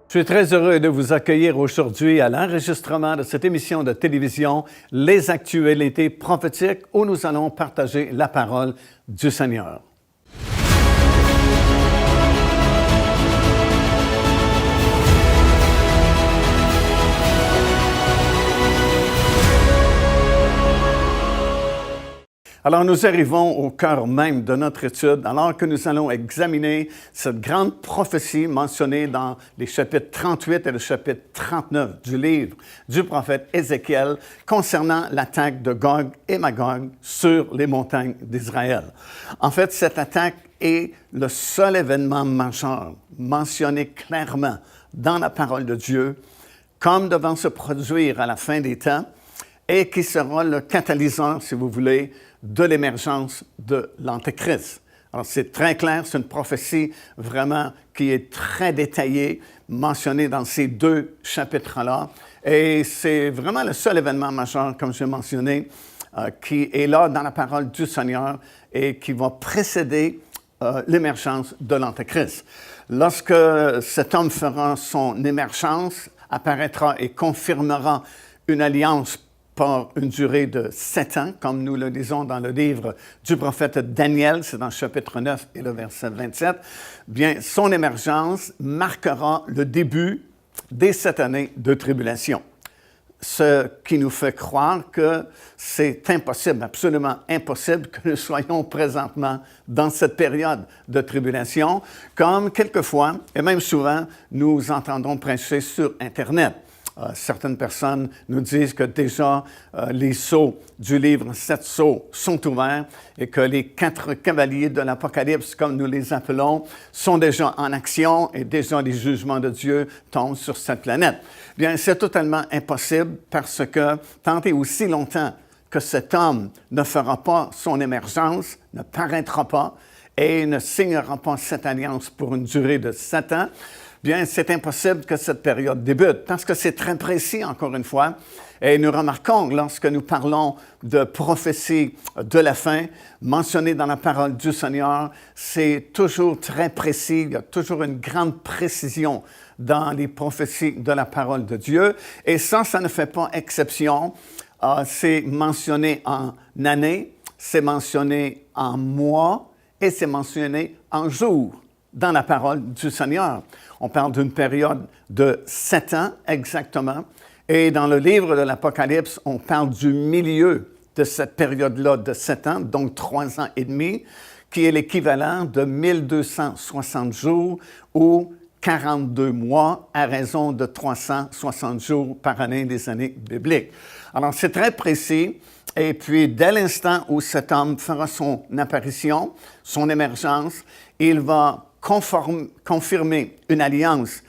Je suis très heureux de vous accueillir aujourd'hui à l'enregistrement de cette émission de télévision Les actualités prophétiques où nous allons partager la parole du Seigneur. Alors, nous arrivons au cœur même de notre étude, alors que nous allons examiner cette grande prophétie mentionnée dans les chapitres 38 et le chapitre 39 du livre du prophète Ézéchiel concernant l'attaque de Gog et Magog sur les montagnes d'Israël. En fait, cette attaque est le seul événement majeur mentionné clairement dans la parole de Dieu comme devant se produire à la fin des temps et qui sera le catalyseur, si vous voulez, de l'émergence de l'Antéchrist. Alors, c'est très clair, c'est une prophétie vraiment qui est très détaillée, mentionnée dans ces deux chapitres-là. Et c'est vraiment le seul événement majeur, comme j'ai mentionné, qui est là dans la parole du Seigneur et qui va précéder l'émergence de l'Antéchrist. Lorsque cet homme fera son émergence, apparaîtra et confirmera une alliance par une durée de 7 ans, comme nous le lisons dans le livre du prophète Daniel, c'est dans le chapitre 9 et le verset 27, bien, son émergence marquera le début des 7 années de tribulation. Ce qui nous fait croire que c'est impossible, absolument impossible que nous soyons présentement dans cette période de tribulation, comme quelquefois, et même souvent, nous entendons prêcher sur Internet. Certaines personnes nous disent que déjà les sceaux du livre 7 sceaux sont ouverts et que les 4 cavaliers de l'Apocalypse, comme nous les appelons, sont déjà en action et déjà les jugements de Dieu tombent sur cette planète. Bien, c'est totalement impossible parce que tant et aussi longtemps que cet homme ne fera pas son émergence, ne paraîtra pas et ne signera pas cette alliance pour une durée de 7 ans, bien, c'est impossible que cette période débute, parce que c'est très précis, encore une fois. Et nous remarquons, lorsque nous parlons de prophétie de la fin, mentionnée dans la parole du Seigneur, c'est toujours très précis, il y a toujours une grande précision dans les prophéties de la parole de Dieu. Et ça ne fait pas exception. C'est mentionné en années, c'est mentionné en mois et c'est mentionné en jours dans la parole du Seigneur. On parle d'une période de 7 ans exactement. Et dans le livre de l'Apocalypse, on parle du milieu de cette période-là de 7 ans, donc 3 ans et demi, qui est l'équivalent de 1260 jours ou 42 mois à raison de 360 jours par année des années bibliques. Alors, c'est très précis. Et puis, dès l'instant où cet homme fera son apparition, son émergence, il va confirmer une alliance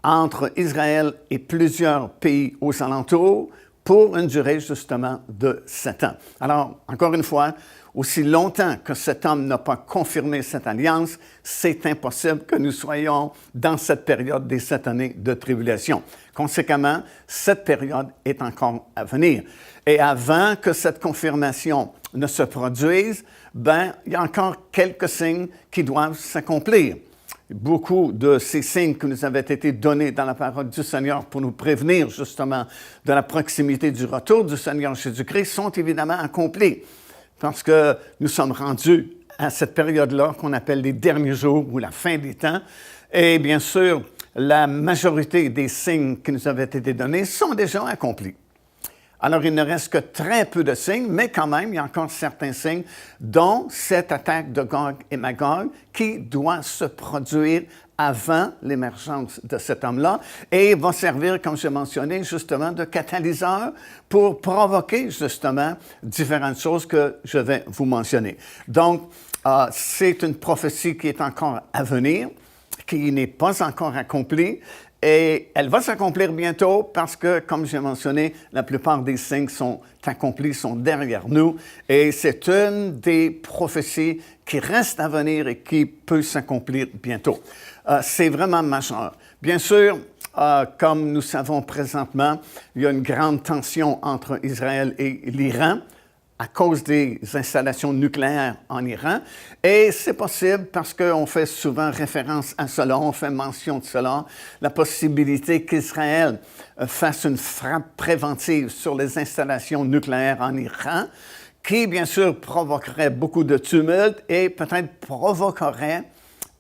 entre Israël et plusieurs pays aux alentours pour une durée justement de 7 ans. Alors, encore une fois, aussi longtemps que cet homme n'a pas confirmé cette alliance, c'est impossible que nous soyons dans cette période des 7 années de tribulation. Conséquemment, cette période est encore à venir. Et avant que cette confirmation ne se produise, ben, il y a encore quelques signes qui doivent s'accomplir. Beaucoup de ces signes qui nous avaient été donnés dans la parole du Seigneur pour nous prévenir justement de la proximité du retour du Seigneur Jésus-Christ sont évidemment accomplis parce que nous sommes rendus à cette période-là qu'on appelle les derniers jours ou la fin des temps. Et bien sûr, la majorité des signes qui nous avaient été donnés sont déjà accomplis. Alors, il ne reste que très peu de signes, mais quand même, il y a encore certains signes, dont cette attaque de Gog et Magog qui doit se produire avant l'émergence de cet homme-là et va servir, comme j'ai mentionné, justement de catalyseur pour provoquer justement différentes choses que je vais vous mentionner. Donc, c'est une prophétie qui est encore à venir, qui n'est pas encore accomplie. Et elle va s'accomplir bientôt parce que, comme j'ai mentionné, la plupart des signes sont accomplis, sont derrière nous. Et c'est une des prophéties qui reste à venir et qui peut s'accomplir bientôt. C'est vraiment majeur. Bien sûr, comme nous savons présentement, il y a une grande tension entre Israël et l'Iran. à cause des installations nucléaires en Iran. Et c'est possible parce qu'on fait souvent référence à cela, on fait mention de cela, la possibilité qu'Israël fasse une frappe préventive sur les installations nucléaires en Iran, qui bien sûr provoquerait beaucoup de tumulte et peut-être provoquerait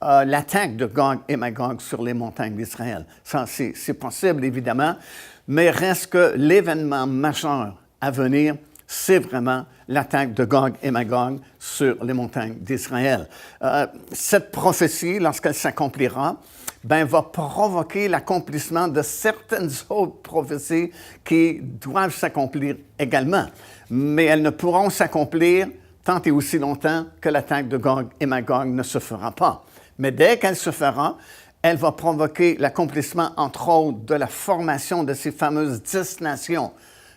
l'attaque de Gog et Magog sur les montagnes d'Israël. Ça, c'est possible, évidemment, mais reste que l'événement majeur à venir, c'est vraiment l'attaque de Gog et Magog sur les montagnes d'Israël. Cette prophétie, lorsqu'elle s'accomplira, va provoquer l'accomplissement de certaines autres prophéties qui doivent s'accomplir également. Mais elles ne pourront s'accomplir tant et aussi longtemps que l'attaque de Gog et Magog ne se fera pas. Mais dès qu'elle se fera, elle va provoquer l'accomplissement, entre autres, de la formation de ces fameuses 10 nations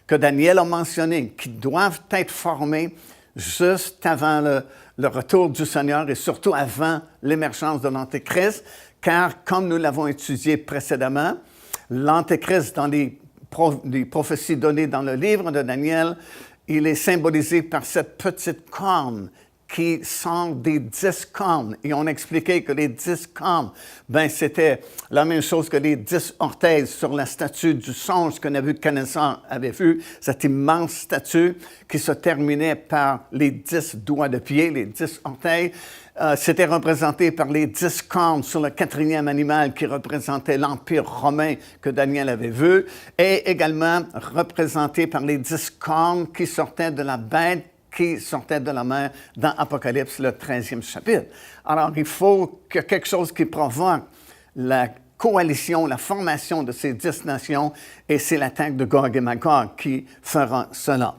que Daniel a mentionnées, qui doivent être formées juste avant le retour du Seigneur et surtout avant l'émergence de l'Antéchrist, car comme nous l'avons étudié précédemment, l'Antéchrist, dans les prophéties données dans le livre de Daniel, il est symbolisé par cette petite corne qui sort des 10 cornes. Et on expliquait que les 10 cornes, c'était la même chose que les 10 orteils sur la statue du songe que Nabuchodonosor avait vu, cette immense statue qui se terminait par les 10 doigts de pied, les 10 orteils. C'était représenté par les 10 cornes sur le 4e animal qui représentait l'Empire romain que Daniel avait vu, et également représenté par les 10 cornes qui sortaient de la bête qui sortait de la mer dans Apocalypse, le 13e chapitre. Alors, il faut que quelque chose qui provoque la coalition, la formation de ces 10 nations, et c'est l'attaque de Gog et Magog qui fera cela.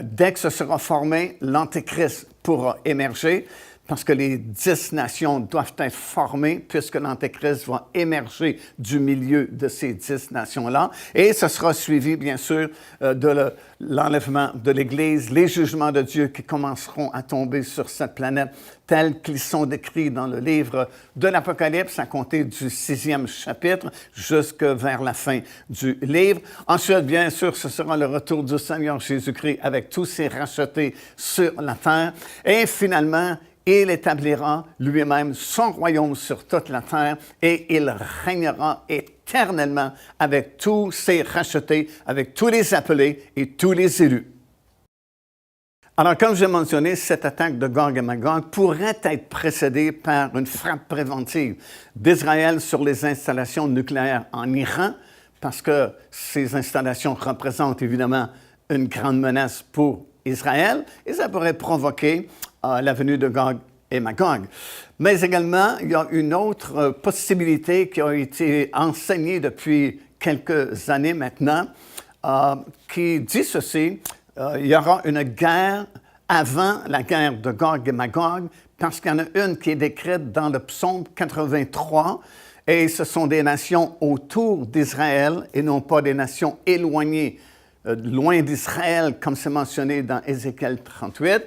Dès que ce sera formé, l'Antéchrist pourra émerger, parce que les 10 nations doivent être formées, puisque l'Antéchrist va émerger du milieu de ces 10 nations-là. Et ce sera suivi, bien sûr, de l'enlèvement de l'Église, les jugements de Dieu qui commenceront à tomber sur cette planète, tels qu'ils sont décrits dans le livre de l'Apocalypse, à compter du 6e chapitre, jusque vers la fin du livre. Ensuite, bien sûr, ce sera le retour du Seigneur Jésus-Christ avec tous ses rachetés sur la terre. Et finalement, il établira lui-même son royaume sur toute la terre et il régnera éternellement avec tous ses rachetés, avec tous les appelés et tous les élus. Alors, comme j'ai mentionné, cette attaque de Gog et Magog pourrait être précédée par une frappe préventive d'Israël sur les installations nucléaires en Iran, parce que ces installations représentent évidemment une grande menace pour Israël, et ça pourrait provoquer la venue de Gog et Magog. Mais également, il y a une autre possibilité qui a été enseignée depuis quelques années maintenant, qui dit ceci, il y aura une guerre avant la guerre de Gog et Magog, parce qu'il y en a une qui est décrite dans le psaume 83, et ce sont des nations autour d'Israël et non pas des nations éloignées, loin d'Israël, comme c'est mentionné dans Ézéchiel 38,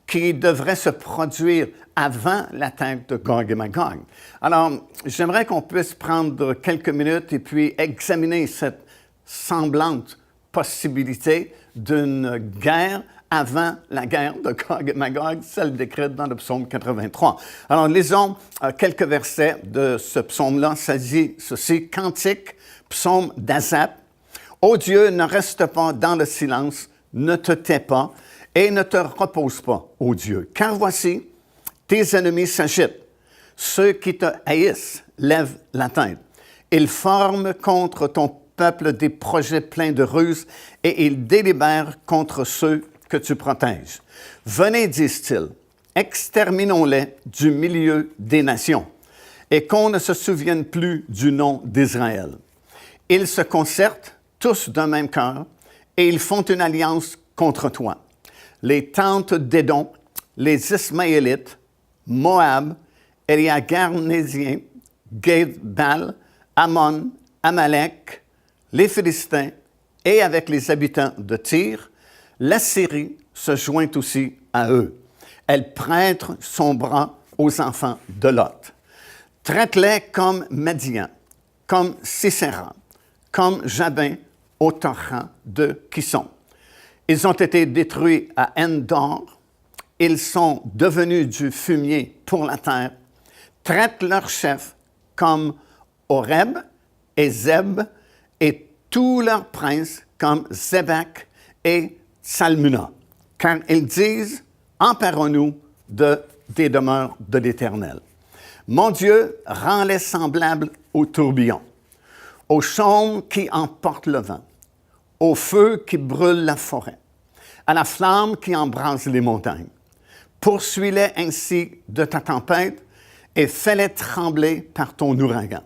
qui devraient se produire avant l'attaque de Gog et Magog. Alors, j'aimerais qu'on puisse prendre quelques minutes et puis examiner cette semblante possibilité d'une guerre avant la guerre de Gog et Magog, celle décrite dans le psaume 83. Alors, lisons quelques versets de ce psaume-là. Ça dit ceci, « Cantique, psaume d'Asaph. Ô Dieu, ne reste pas dans le silence, ne te tais pas, et ne te repose pas, ô Dieu. Car voici, tes ennemis s'agitent. Ceux qui te haïssent lèvent la tête. Ils forment contre ton peuple des projets pleins de ruses et ils délibèrent contre ceux que tu protèges. Venez, disent-ils, exterminons-les du milieu des nations et qu'on ne se souvienne plus du nom d'Israël. Ils se concertent tous d'un même cœur et ils font une alliance contre toi. Les tentes d'Édom, les Ismaélites, Moab, Eliagarnésiens, Guébal, Ammon, Amalek, les Philistins et avec les habitants de Tyr, l'Assyrie se joint aussi à eux. Elle prête son bras aux enfants de Lot. Traite-les comme Madian, comme Sisera, comme Jabin au torrent de Kisson. Ils ont été détruits à Endor. Ils sont devenus du fumier pour la terre, traitent leurs chefs comme Oreb et Zeb et tous leurs princes comme Zébek et Salmuna, car ils disent, emparons-nous des demeures de l'Éternel. Mon Dieu rend-les semblables au tourbillon, aux chaumes qui emportent le vent, au feu qui brûle la forêt, à la flamme qui embrase les montagnes. Poursuis-les ainsi de ta tempête et fais-les trembler par ton ouragan.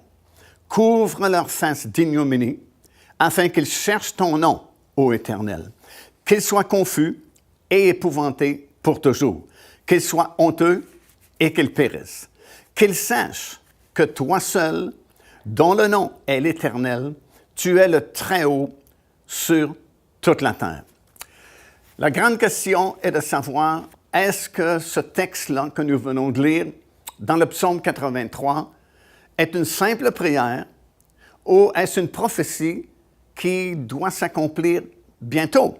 Couvre leurs faces d'ignominie, afin qu'ils cherchent ton nom, ô Éternel. Qu'ils soient confus et épouvantés pour toujours, qu'ils soient honteux et qu'ils périssent. Qu'ils sachent que toi seul, dont le nom est l'Éternel, tu es le Très-Haut sur toute la terre. La grande question est de savoir, est-ce que ce texte-là que nous venons de lire dans le psaume 83 est une simple prière ou est-ce une prophétie qui doit s'accomplir bientôt?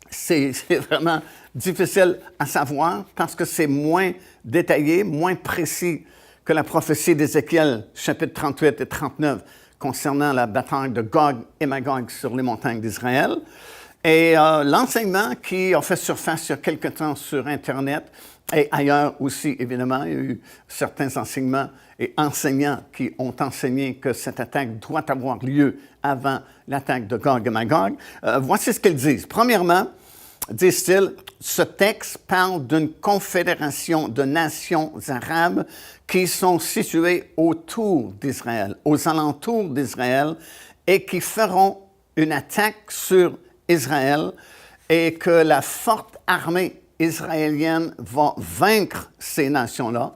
C'est vraiment difficile à savoir parce que c'est moins détaillé, moins précis que la prophétie d'Ézéchiel, chapitre 38 et 39, concernant la bataille de Gog et Magog sur les montagnes d'Israël. Et l'enseignement qui a fait surface il y a quelque temps sur Internet et ailleurs aussi, évidemment, il y a eu certains enseignements et enseignants qui ont enseigné que cette attaque doit avoir lieu avant l'attaque de Gog et Magog. Voici ce qu'ils disent. Premièrement, disent-ils, ce texte parle d'une confédération de nations arabes qui sont situées autour d'Israël, aux alentours d'Israël, et qui feront une attaque sur Israël et que la forte armée israélienne va vaincre ces nations-là,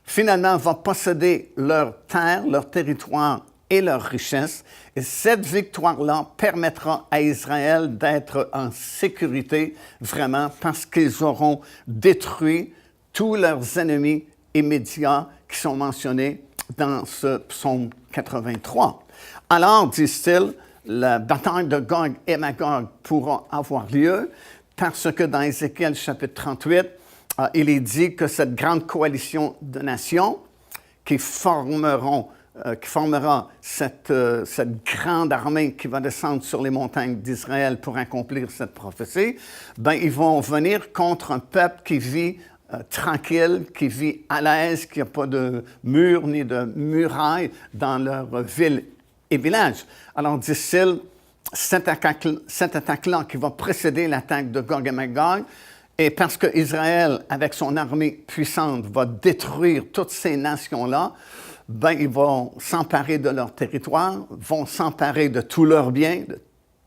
finalement va posséder leurs terres, leur territoire et leurs richesses. Et cette victoire-là permettra à Israël d'être en sécurité vraiment parce qu'ils auront détruit tous leurs ennemis immédiats qui sont mentionnés dans ce psaume 83. Alors, disent-ils, la bataille de Gog et Magog pourra avoir lieu parce que dans Ézéchiel chapitre 38, il est dit que cette grande coalition de nations qui formera cette grande armée qui va descendre sur les montagnes d'Israël pour accomplir cette prophétie, ben, ils vont venir contre un peuple qui vit tranquille, qui vit à l'aise, qui n'a pas de murs ni de murailles dans leur ville et village. Alors, dit-il, cette attaque-là qui va précéder l'attaque de Gog et Magog, et parce qu'Israël, avec son armée puissante, va détruire toutes ces nations-là, ben, ils vont s'emparer de leur territoire, vont s'emparer de tous leurs biens, de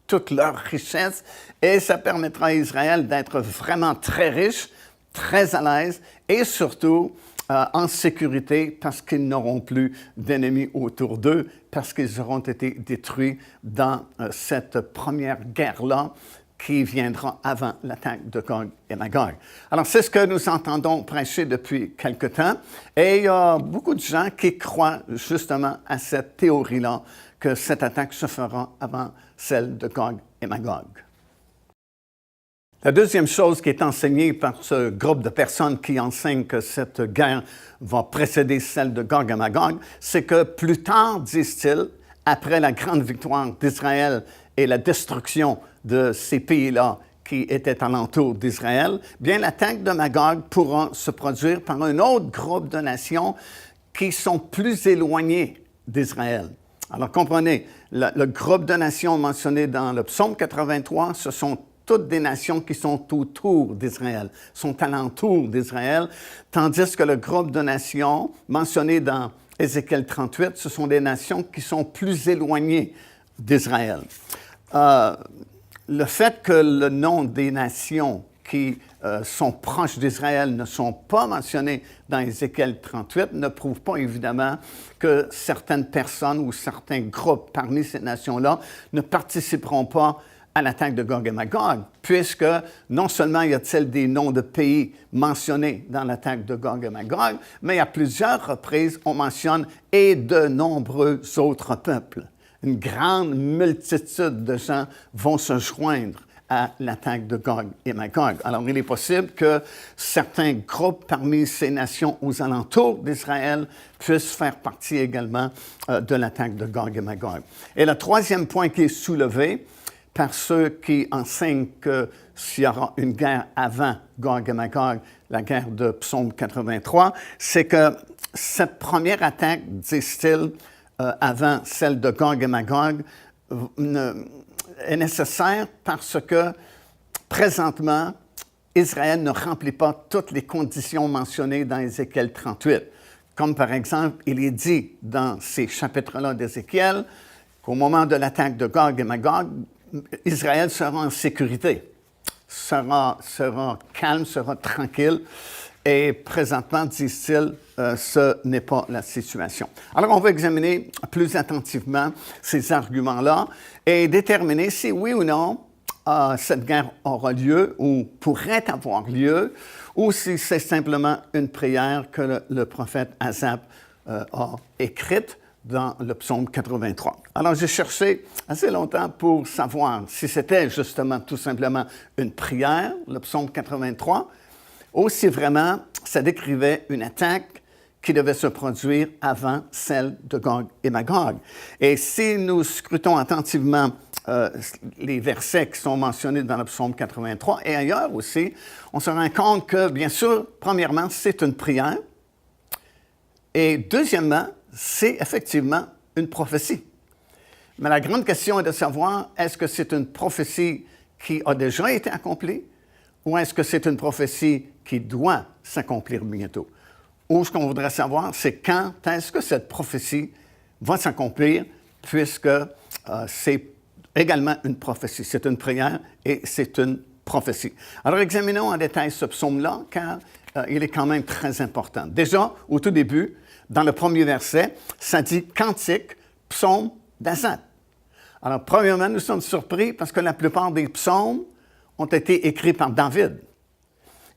toute leur richesse, et ça permettra à Israël d'être vraiment très riche, très à l'aise, et surtout en sécurité parce qu'ils n'auront plus d'ennemis autour d'eux, parce qu'ils auront été détruits dans cette première guerre-là qui viendra avant l'attaque de Gog et Magog. Alors, c'est ce que nous entendons prêcher depuis quelque temps, et il y a beaucoup de gens qui croient justement à cette théorie-là, que cette attaque se fera avant celle de Gog et Magog. La deuxième chose qui est enseignée par ce groupe de personnes qui enseignent que cette guerre va précéder celle de Gog et Magog, c'est que plus tard, disent-ils, après la grande victoire d'Israël et la destruction de ces pays-là qui étaient alentour d'Israël, bien l'attaque de Magog pourra se produire par un autre groupe de nations qui sont plus éloignées d'Israël. Alors comprenez, le groupe de nations mentionné dans le psaume 83, ce sont toutes des nations qui sont autour d'Israël, sont alentour d'Israël, tandis que le groupe de nations mentionné dans Ézéchiel 38, ce sont des nations qui sont plus éloignées d'Israël. Le fait que le nom des nations qui sont proches d'Israël ne sont pas mentionnés dans Ézéchiel 38 ne prouve pas évidemment que certaines personnes ou certains groupes parmi ces nations-là ne participeront pas à l'attaque de Gog et Magog, puisque non seulement y a-t-il des noms de pays mentionnés dans l'attaque de Gog et Magog, mais à plusieurs reprises, on mentionne « et de nombreux autres peuples ». Une grande multitude de gens vont se joindre à l'attaque de Gog et Magog. Alors, il est possible que certains groupes parmi ces nations aux alentours d'Israël puissent faire partie également de l'attaque de Gog et Magog. Et le troisième point qui est soulevé par ceux qui enseignent que s'il y aura une guerre avant Gog et Magog, la guerre de Psaume 83, c'est que cette première attaque, disent-ils, avant celle de Gog et Magog, est nécessaire parce que présentement, Israël ne remplit pas toutes les conditions mentionnées dans Ézéchiel 38. Comme par exemple, il est dit dans ces chapitres-là d'Ézéchiel qu'au moment de l'attaque de Gog et Magog, Israël sera en sécurité, sera calme, sera tranquille. Et présentement, disent-ils, ce n'est pas la situation. Alors, on va examiner plus attentivement ces arguments-là et déterminer si oui ou non cette guerre aura lieu ou pourrait avoir lieu, ou si c'est simplement une prière que le prophète Asaph a écrite dans le psaume 83. Alors, j'ai cherché assez longtemps pour savoir si c'était justement tout simplement une prière, le psaume 83, ou si vraiment ça décrivait une attaque qui devait se produire avant celle de Gog et Magog. Et si nous scrutons attentivement les versets qui sont mentionnés dans le psaume 83 et ailleurs aussi, on se rend compte que, bien sûr, premièrement, c'est une prière, et deuxièmement, c'est effectivement une prophétie. Mais la grande question est de savoir, est-ce que c'est une prophétie qui a déjà été accomplie, ou est-ce que c'est une prophétie qui doit s'accomplir bientôt? Ou ce qu'on voudrait savoir, c'est quand est-ce que cette prophétie va s'accomplir, puisque c'est également une prophétie. C'est une prière et c'est une prophétie. Alors, examinons en détail ce psaume-là, car il est quand même très important. Déjà, au tout début, dans le premier verset, ça dit « Cantique, psaume d'Asaph ». Alors, premièrement, nous sommes surpris parce que la plupart des psaumes ont été écrits par David.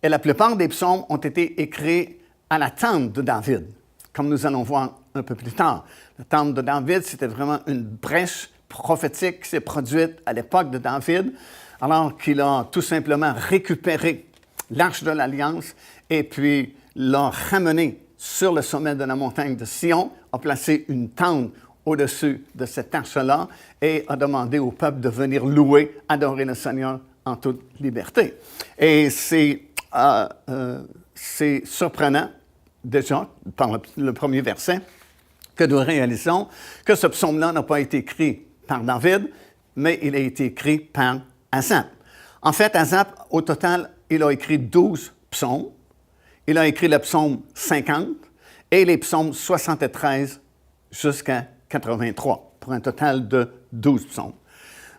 Et la plupart des psaumes ont été écrits à la tente de David, comme nous allons voir un peu plus tard. La tente de David, c'était vraiment une brèche prophétique qui s'est produite à l'époque de David, alors qu'il a tout simplement récupéré l'Arche de l'Alliance et puis l'a ramené sur le sommet de la montagne de Sion, a placé une tente au-dessus de cette arche-là et a demandé au peuple de venir louer, adorer le Seigneur en toute liberté. Et c'est surprenant, déjà, par le premier verset, que nous réalisons que ce psaume-là n'a pas été écrit par David, mais il a été écrit par Asaph. En fait, Asaph, au total, il a écrit 12 psaumes. Il a écrit le psaume 50 et les psaumes 73 jusqu'à 83, pour un total de 12 psaumes.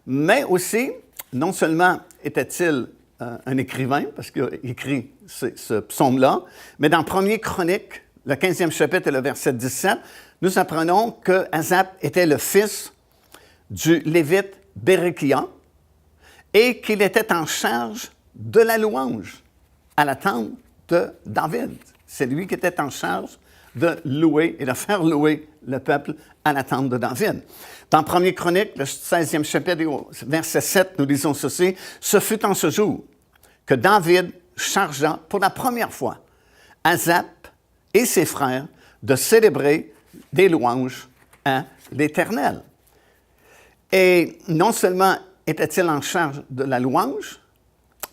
Mais aussi, non seulement était-il un écrivain, parce qu'il a écrit ce psaume-là, mais dans 1er Chronique, le 15e chapitre et le verset 17, nous apprenons que Asaph était le fils du Lévite Béréchia et qu'il était en charge de la louange à la tente de David. C'est lui qui était en charge de louer et de faire louer le peuple à la tente de David. Dans 1er Chronique, le 16e chapitre, verset 7, nous lisons ceci. « Ce fut en ce jour que David chargea pour la première fois Asaph et ses frères de célébrer des louanges à l'Éternel. » Et non seulement était-il en charge de la louange,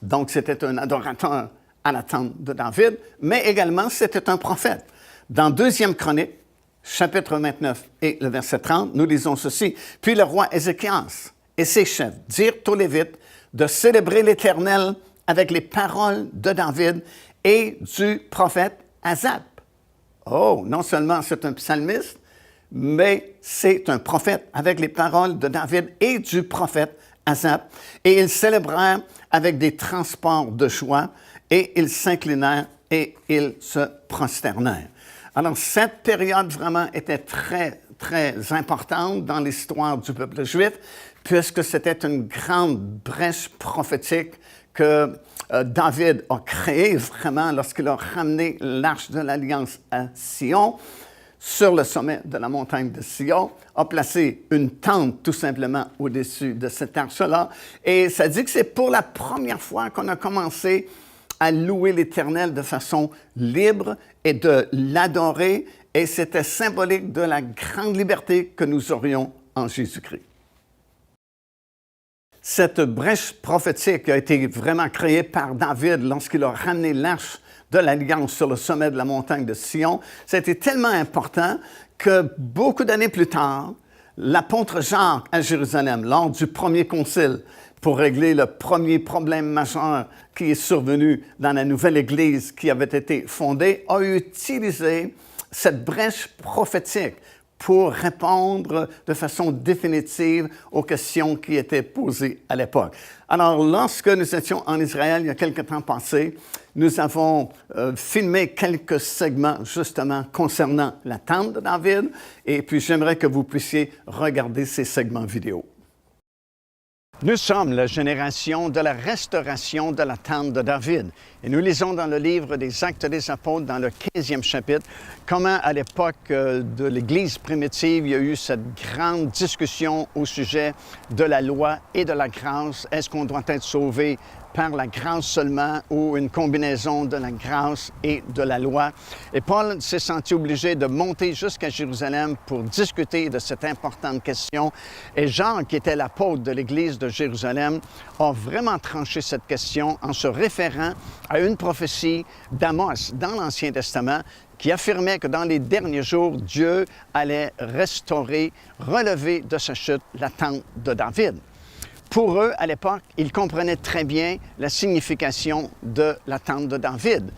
donc c'était un adorateur à la tente de David, mais également c'était un prophète. Dans 2e Chronique, chapitre 29 et le verset 30, nous lisons ceci. « Puis le roi Ézéchias et ses chefs dirent aux Lévites de célébrer l'Éternel avec les paroles de David et du prophète Asaph. » Oh, non seulement c'est un psalmiste, mais c'est un prophète avec les paroles de David et du prophète Asaph. Et ils célébrèrent avec des transports de joie et ils s'inclinèrent et ils se prosternèrent. Alors, cette période vraiment était très, très importante dans l'histoire du peuple juif, puisque c'était une grande brèche prophétique que David a créée vraiment lorsqu'il a ramené l'Arche de l'Alliance à Sion. sur le sommet de la montagne de Sion, a placé une tente tout simplement au-dessus de cet arche-là. Et ça dit que c'est pour la première fois qu'on a commencé à louer l'Éternel de façon libre et de l'adorer. Et c'était symbolique de la grande liberté que nous aurions en Jésus-Christ. Cette brèche prophétique a été vraiment créée par David lorsqu'il a ramené l'arche de l'Alliance sur le sommet de la montagne de Sion. C'était tellement important que beaucoup d'années plus tard, l'apôtre Jacques à Jérusalem, lors du premier concile, pour régler le premier problème majeur qui est survenu dans la nouvelle Église qui avait été fondée, a utilisé cette brèche prophétique pour répondre de façon définitive aux questions qui étaient posées à l'époque. Alors, lorsque nous étions en Israël, il y a quelque temps passé, nous avons filmé quelques segments justement concernant la tente de David, et puis j'aimerais que vous puissiez regarder ces segments vidéo. Nous sommes la génération de la restauration de la tente de David. Et nous lisons dans le livre des Actes des Apôtres, dans le 15e chapitre, comment à l'époque de l'Église primitive, il y a eu cette grande discussion au sujet de la loi et de la grâce. Est-ce qu'on doit être sauvé par la grâce seulement ou une combinaison de la grâce et de la loi? Et Paul s'est senti obligé de monter jusqu'à Jérusalem pour discuter de cette importante question. Et Jean, qui était l'apôtre de l'Église de Jérusalem, a vraiment tranché cette question en se référant à une prophétie d'Amos dans l'Ancien Testament qui affirmait que dans les derniers jours, Dieu allait restaurer, relever de sa chute la tente de David. Pour eux, à l'époque, ils comprenaient très bien la signification de la tente de David.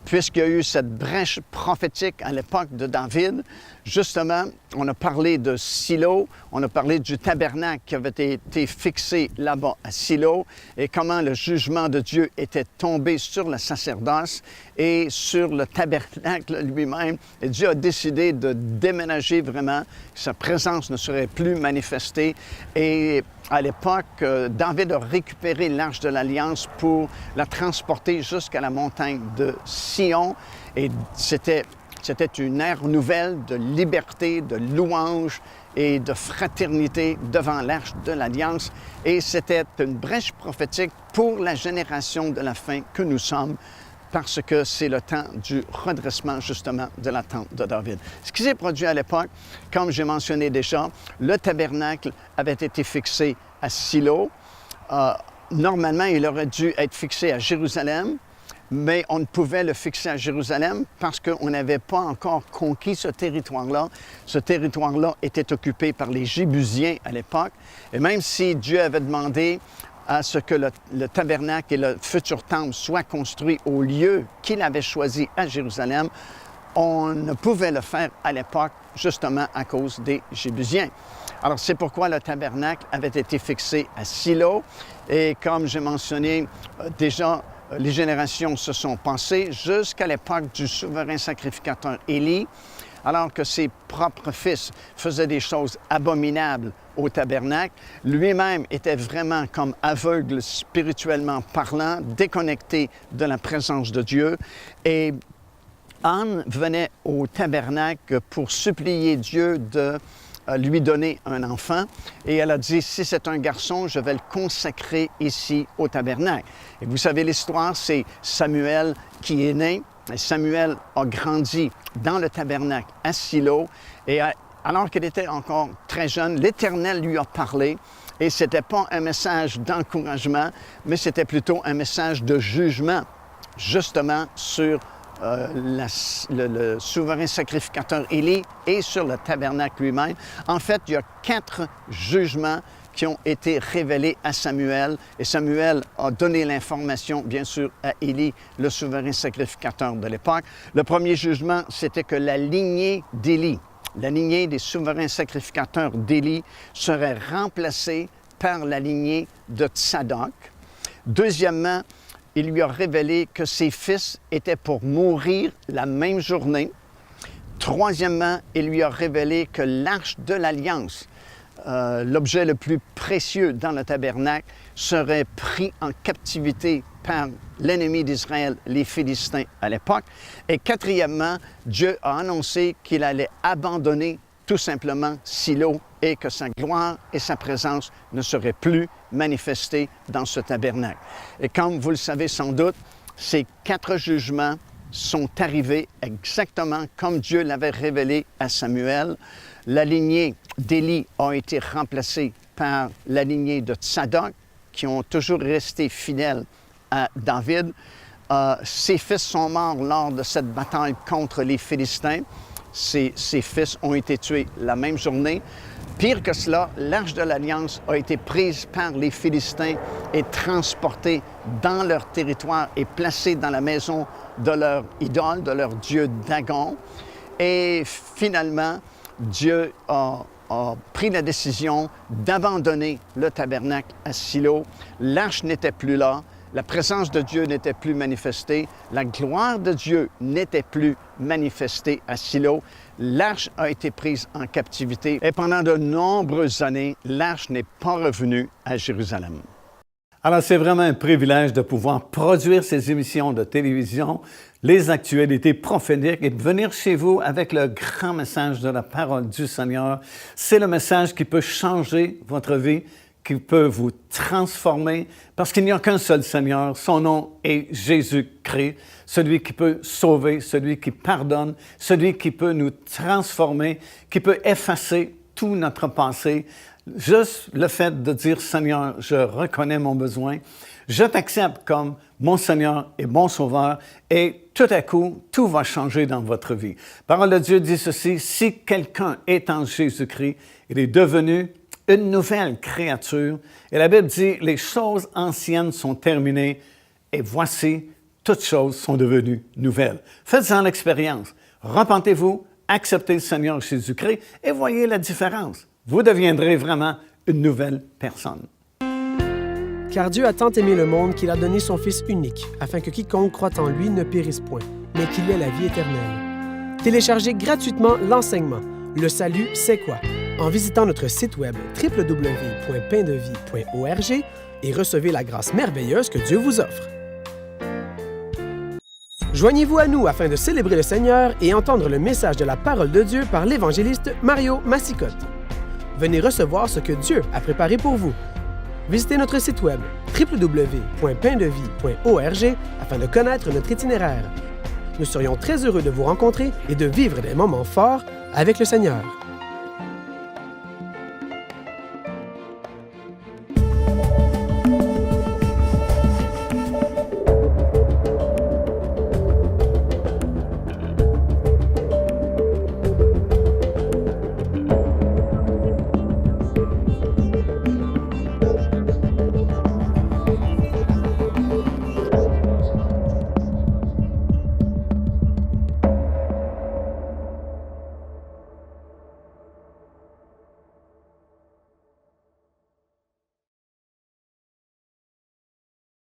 Puisqu'il y a eu cette brèche prophétique à l'époque de David, justement, on a parlé de Silo, on a parlé du tabernacle qui avait été fixé là-bas à Silo et comment le jugement de Dieu était tombé sur le sacerdoce et sur le tabernacle lui-même. Et Dieu a décidé de déménager vraiment, sa présence ne serait plus manifestée. Et à l'époque, David a récupéré l'Arche de l'Alliance pour la transporter jusqu'à la montagne de Sion. Et c'était une ère nouvelle de liberté, de louange et de fraternité devant l'Arche de l'Alliance. Et c'était une brèche prophétique pour la génération de la fin que nous sommes, parce que c'est le temps du redressement, justement, de la tente de David. Ce qui s'est produit à l'époque, comme j'ai mentionné déjà, le tabernacle avait été fixé à Silo. Normalement, il aurait dû être fixé à Jérusalem, mais on ne pouvait le fixer à Jérusalem parce qu'on n'avait pas encore conquis ce territoire-là. Ce territoire-là était occupé par les Jébusiens à l'époque. Et même si Dieu avait demandé à ce que le tabernacle et le futur temple soient construits au lieu qu'il avait choisi à Jérusalem, on ne pouvait le faire à l'époque justement à cause des Jébusiens. Alors c'est pourquoi le tabernacle avait été fixé à Silo. Et comme j'ai mentionné déjà, les générations se sont passées jusqu'à l'époque du souverain sacrificateur Élie, alors que ses propres fils faisaient des choses abominables au tabernacle. Lui-même était vraiment comme aveugle spirituellement parlant, déconnecté de la présence de Dieu. Et Anne venait au tabernacle pour supplier Dieu de lui donner un enfant. Et elle a dit, si c'est un garçon, je vais le consacrer ici au tabernacle. Et vous savez l'histoire, c'est Samuel qui est né. Et Samuel a grandi dans le tabernacle à Silo. Et alors qu'il était encore très jeune, l'Éternel lui a parlé. Et ce n'était pas un message d'encouragement, mais c'était plutôt un message de jugement, justement sur le souverain sacrificateur Élie et sur le tabernacle lui-même. En fait, il y a 4 jugements qui ont été révélés à Samuel. Et Samuel a donné l'information, bien sûr, à Élie, le souverain sacrificateur de l'époque. Le premier jugement, c'était que la lignée d'Élie, la lignée des souverains sacrificateurs d'Élie, serait remplacée par la lignée de Tsadok. Deuxièmement, il lui a révélé que ses fils étaient pour mourir la même journée. Troisièmement, il lui a révélé que l'Arche de l'Alliance, l'objet le plus précieux dans le tabernacle, serait pris en captivité par l'ennemi d'Israël, les Philistins à l'époque. Et quatrièmement, Dieu a annoncé qu'il allait abandonner tout simplement Silo et que sa gloire et sa présence ne seraient plus manifestées dans ce tabernacle. Et comme vous le savez sans doute, ces 4 jugements sont arrivés exactement comme Dieu l'avait révélé à Samuel. La lignée d'Élie a été remplacée par la lignée de Tsadok, qui ont toujours resté fidèles à David. Ses fils sont morts lors de cette bataille contre les Philistins. Ses fils ont été tués la même journée. Pire que cela, l'Arche de l'Alliance a été prise par les Philistins et transportée dans leur territoire et placée dans la maison de leur idole, de leur dieu Dagon. Et finalement, Dieu a pris la décision d'abandonner le tabernacle à Silo. L'arche n'était plus là. La présence de Dieu n'était plus manifestée. La gloire de Dieu n'était plus manifestée à Silo. L'arche a été prise en captivité et pendant de nombreuses années, l'arche n'est pas revenue à Jérusalem. Alors, c'est vraiment un privilège de pouvoir produire ces émissions de télévision, les actualités prophétiques et de venir chez vous avec le grand message de la parole du Seigneur. C'est le message qui peut changer votre vie, qui peut vous transformer, parce qu'il n'y a qu'un seul Seigneur. Son nom est Jésus-Christ, celui qui peut sauver, celui qui pardonne, celui qui peut nous transformer, qui peut effacer tout notre passé. Juste le fait de dire « Seigneur, je reconnais mon besoin, je t'accepte comme mon Seigneur et mon Sauveur » et tout à coup, tout va changer dans votre vie. La parole de Dieu dit ceci, « Si quelqu'un est en Jésus-Christ, il est devenu une nouvelle créature. » Et la Bible dit « Les choses anciennes sont terminées et voici, toutes choses sont devenues nouvelles. » Faites-en l'expérience. Repentez-vous, acceptez le Seigneur Jésus-Christ et voyez la différence. Vous deviendrez vraiment une nouvelle personne. Car Dieu a tant aimé le monde qu'il a donné son Fils unique, afin que quiconque croit en lui ne périsse point, mais qu'il ait la vie éternelle. Téléchargez gratuitement l'enseignement « Le salut, c'est quoi ?» en visitant notre site web www.paindevie.org et recevez la grâce merveilleuse que Dieu vous offre. Joignez-vous à nous afin de célébrer le Seigneur et entendre le message de la parole de Dieu par l'évangéliste Mario Massicotte. Venez recevoir ce que Dieu a préparé pour vous. Visitez notre site web www.paindevie.org afin de connaître notre itinéraire. Nous serions très heureux de vous rencontrer et de vivre des moments forts avec le Seigneur.